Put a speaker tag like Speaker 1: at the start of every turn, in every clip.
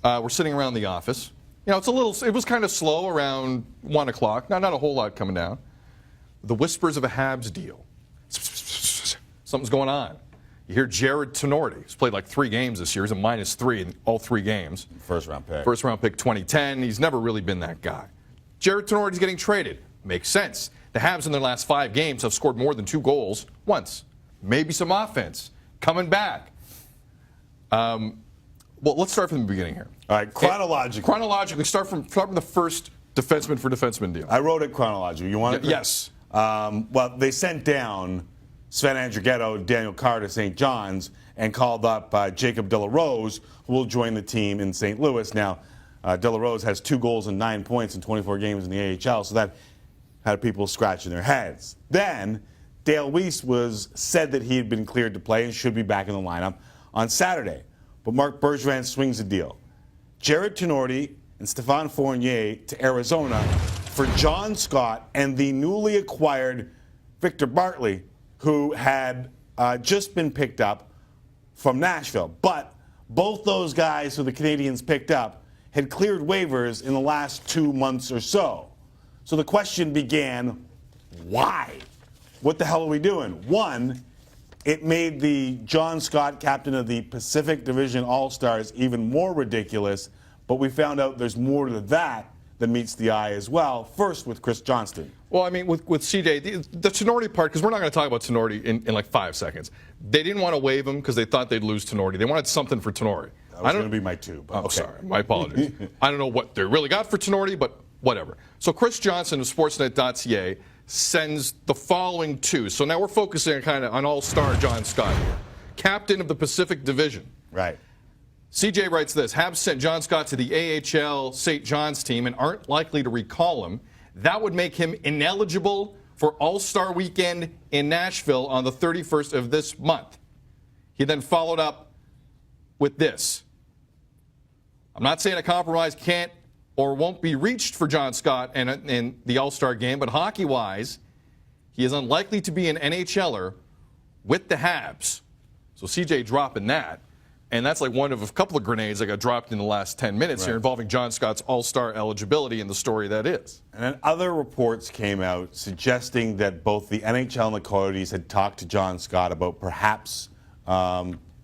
Speaker 1: We're sitting around the office. It was kind of slow around 1 o'clock. Not a whole lot coming down. The whispers of a Habs deal. Something's going on. You hear Jared Tenorti. He's played like 3 games this year. He's a -3 in all 3 games.
Speaker 2: First round pick.
Speaker 1: 2010. He's never really been that guy. Jared Tenorti's getting traded. Makes sense. The Habs in their last 5 games have scored more than 2 goals once. Maybe some offense coming back. Well, let's start from the beginning here.
Speaker 2: All right, chronologically.
Speaker 1: Chronologically, start from the first defenseman for defenseman deal.
Speaker 2: I wrote it chronologically. You want it?
Speaker 1: Yes.
Speaker 2: Well, they sent down Sven Andrighetto, Daniel Carr to St. John's and called up Jacob De La Rose, who will join the team in St. Louis. Now, De La Rose has 2 goals and 9 points in 24 games in the AHL, so that had people scratching their heads. Then, Dale Weiss said that he had been cleared to play and should be back in the lineup on Saturday. But Marc Bergevin swings the deal. Jared Tenorti and Stéphane Fournier to Arizona for John Scott and the newly acquired Victor Bartley, who had just been picked up from Nashville. But both those guys who the Canadiens picked up had cleared waivers in the last 2 months or so. So the question began, why? What the hell are we doing? One, it made the John Scott, captain of the Pacific Division All-Stars, even more ridiculous, but we found out there's more to that than meets the eye as well. First, with Chris Johnston.
Speaker 1: Well, I mean, with CJ, the Tenorti part, because we're not going to talk about Tenorti in like 5 seconds. They didn't want to waive him because they thought they'd lose Tenorti. They wanted something for Tenorti.
Speaker 2: That was going to be my 2. But
Speaker 1: I'm sorry. My apologies. I don't know what they really got for Tenorti, but whatever. So Chris Johnson of Sportsnet.ca sends the following 2. So now we're focusing kind of on all-star John Scott here. Captain of the Pacific Division.
Speaker 2: Right.
Speaker 1: CJ writes this: Habs sent John Scott to the AHL St. John's team and aren't likely to recall him. That would make him ineligible for All-Star Weekend in Nashville on the 31st of this month. He then followed up with this: I'm not saying a compromise can't or won't be reached for John Scott in the All-Star game, but hockey-wise, he is unlikely to be an NHLer with the Habs. So CJ dropping that. And that's like one of a couple of grenades that got dropped in the last 10 minutes here involving John Scott's All-Star eligibility and the story that is.
Speaker 2: And then other reports came out suggesting that both the NHL and the Coyotes had talked to John Scott about perhaps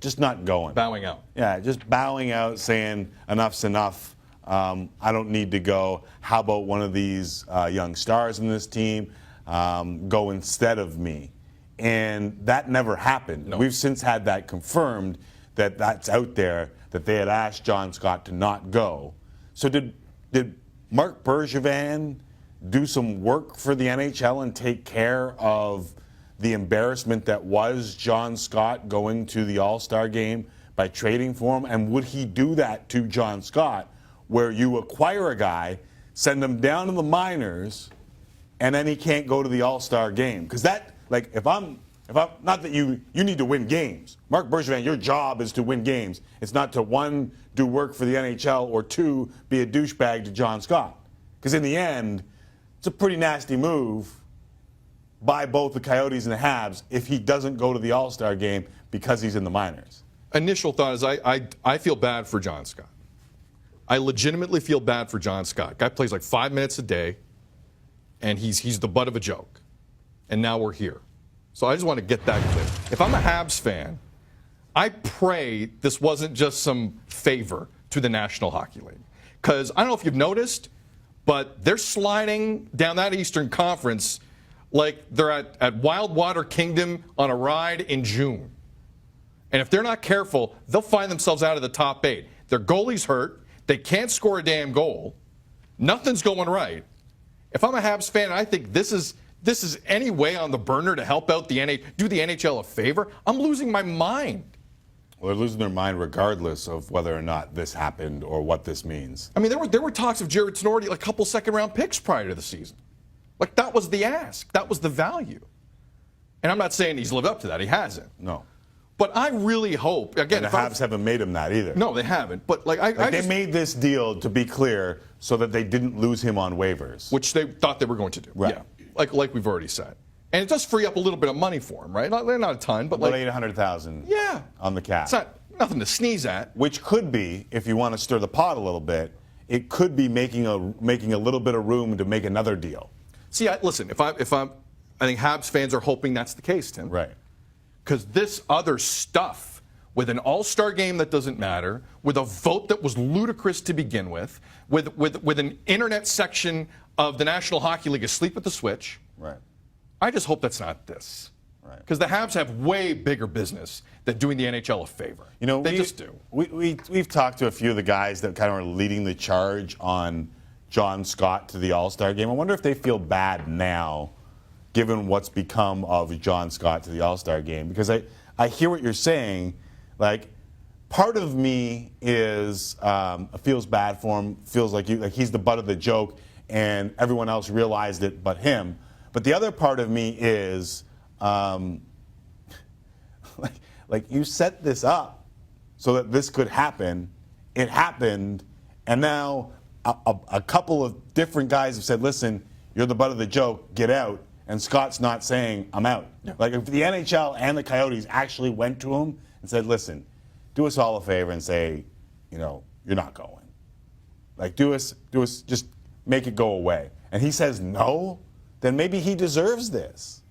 Speaker 2: just not going.
Speaker 1: Bowing out.
Speaker 2: Yeah, just bowing out, saying enough's enough. I don't need to go. How about one of these young stars in this team go instead of me? And that never happened.
Speaker 1: No.
Speaker 2: We've since had that confirmed, that's out there, that they had asked John Scott to not go. So did Marc Bergevin do some work for the NHL and take care of the embarrassment that was John Scott going to the All-Star game by trading for him? And would he do that to John Scott, where you acquire a guy, send him down to the minors, and then he can't go to the All-Star game? Because that, like, if I'm not that you need to win games. Marc Bergevin, your job is to win games. It's not to, 1, do work for the NHL, or 2, be a douchebag to John Scott. Because in the end, it's a pretty nasty move by both the Coyotes and the Habs if he doesn't go to the All-Star game because he's in the minors.
Speaker 1: Initial thought is I feel bad for John Scott. I legitimately feel bad for John Scott. Guy plays like 5 minutes a day, and he's the butt of a joke. And now we're here. So I just want to get that clear. If I'm a Habs fan, I pray this wasn't just some favor to the National Hockey League. Because I don't know if you've noticed, but they're sliding down that Eastern Conference like they're at Wildwater Kingdom on a ride in June. And if they're not careful, they'll find themselves out of the top 8. Their goalie's hurt. They can't score a damn goal. Nothing's going right. If I'm a Habs fan, I think this is any way on the burner to help out do the NHL a favor. I'm losing my mind.
Speaker 2: Well, they're losing their mind regardless of whether or not this happened or what this means.
Speaker 1: I mean, there were talks of Jared Tenorti, like a couple second-round picks prior to the season. Like, that was the ask. That was the value. And I'm not saying he's lived up to that. He hasn't.
Speaker 2: No.
Speaker 1: But I really hope, again,
Speaker 2: and the Habs haven't made him that either.
Speaker 1: No, they haven't. But
Speaker 2: they made this deal, to be clear, so that they didn't lose him on waivers,
Speaker 1: which they thought they were going to do.
Speaker 2: Right.
Speaker 1: Yeah. Like we've already said. And it does free up a little bit of money for him, right? Not a ton, but
Speaker 2: about $800,000 on the cap.
Speaker 1: It's not, Nothing to sneeze at.
Speaker 2: Which could be, if you want to stir the pot a little bit, it could be making a little bit of room to make another deal.
Speaker 1: See, listen, I think Habs fans are hoping that's the case, Tim.
Speaker 2: Right.
Speaker 1: Because this other stuff, with an all-star game that doesn't matter, with a vote that was ludicrous to begin with an internet section of the National Hockey League asleep at the switch.
Speaker 2: Right.
Speaker 1: I just hope that's not this.
Speaker 2: Right.
Speaker 1: Because the Habs have way bigger business than doing the NHL a favor. They just do.
Speaker 2: We've talked to a few of the guys that kind of are leading the charge on John Scott to the All-Star game. I wonder if they feel bad now, given what's become of John Scott to the All-Star game. Because I hear what you're saying. Like, part of me feels bad for him, feels like he's the butt of the joke, and everyone else realized it but him. But the other part of me is, like you set this up so that this could happen. It happened, and now a couple of different guys have said, listen, you're the butt of the joke, get out. And Scott's not saying, I'm out. Yeah. Like, if the NHL and the Coyotes actually went to him and said, listen, do us all a favor and say, you're not going. Like, do us, just make it go away. And he says no, then maybe he deserves this.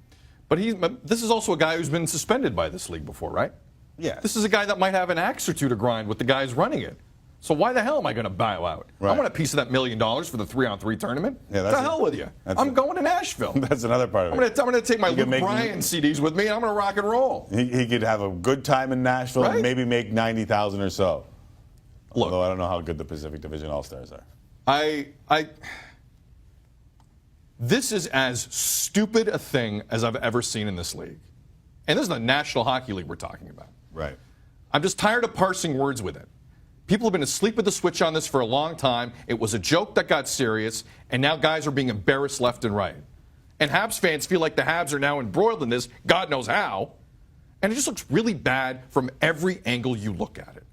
Speaker 1: But this is also a guy who's been suspended by this league before, right?
Speaker 2: Yeah.
Speaker 1: This is a guy that might have an axe or two to grind with the guys running it. So why the hell am I going to bow out?
Speaker 2: Right.
Speaker 1: I want a piece of that $1 million for the 3-on-3 tournament.
Speaker 2: Yeah,
Speaker 1: the hell with you. I'm going to Nashville.
Speaker 2: That's another part of it.
Speaker 1: I'm going to take my Luke Bryan CDs with me, and I'm going to rock and roll.
Speaker 2: He could have a good time in Nashville and maybe make $90,000 or so.
Speaker 1: Look,
Speaker 2: although I don't know how good the Pacific Division All-Stars are.
Speaker 1: This is as stupid a thing as I've ever seen in this league. And this is the National Hockey League we're talking about.
Speaker 2: Right.
Speaker 1: I'm just tired of parsing words with it. People have been asleep at the switch on this for a long time. It was a joke that got serious, and now guys are being embarrassed left and right. And Habs fans feel like the Habs are now embroiled in this, God knows how. And it just looks really bad from every angle you look at it.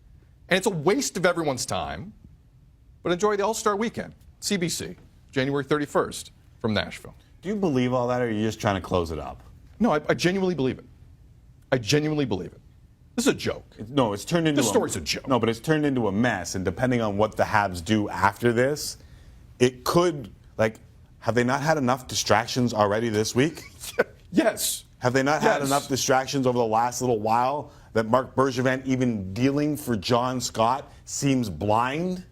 Speaker 1: And it's a waste of everyone's time. But enjoy the All-Star Weekend. CBC, January 31st from Nashville.
Speaker 2: Do you believe all that, or are you just trying to close it up?
Speaker 1: No, I genuinely believe it. I genuinely believe it. This is a joke.
Speaker 2: No, it's turned into
Speaker 1: this story's a joke.
Speaker 2: No, but it's turned into a mess, and depending on what the Habs do after this, it could, have they not had enough distractions already this week?
Speaker 1: Yes.
Speaker 2: Have they not had enough distractions over the last little while that Marc Bergevin, even dealing for John Scott, seems blind?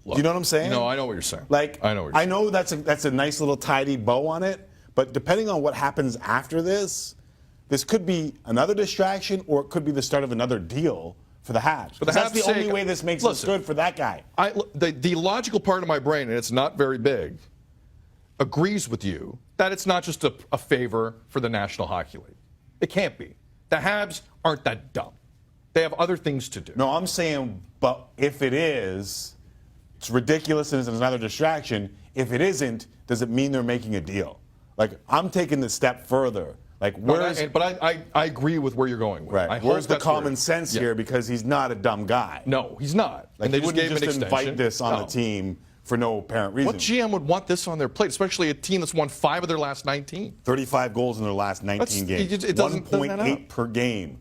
Speaker 1: Look,
Speaker 2: do you know what I'm saying?
Speaker 1: No, I know what you're saying.
Speaker 2: I know that's a nice little tidy bow on it, but depending on what happens after this could be another distraction, or it could be the start of another deal for the Habs. But that's the only way this makes it good for that guy.
Speaker 1: The logical part of my brain, and it's not very big, agrees with you that it's not just a favor for the National Hockey League. It can't be. The Habs aren't that dumb. They have other things to do.
Speaker 2: No, I'm saying, but if it is, it's ridiculous and it's another distraction. If it isn't, does it mean they're making a deal? I'm taking the step further.
Speaker 1: But I agree with where you're going with.
Speaker 2: Right. Where's the common sense here? Because he's not a dumb guy.
Speaker 1: No, he's not.
Speaker 2: And they wouldn't just invite this on the team for no apparent reason.
Speaker 1: What GM would want this on their plate, especially a team that's won 5 of their last 19?
Speaker 2: 35 goals in their last 19 games. 1.8 per game.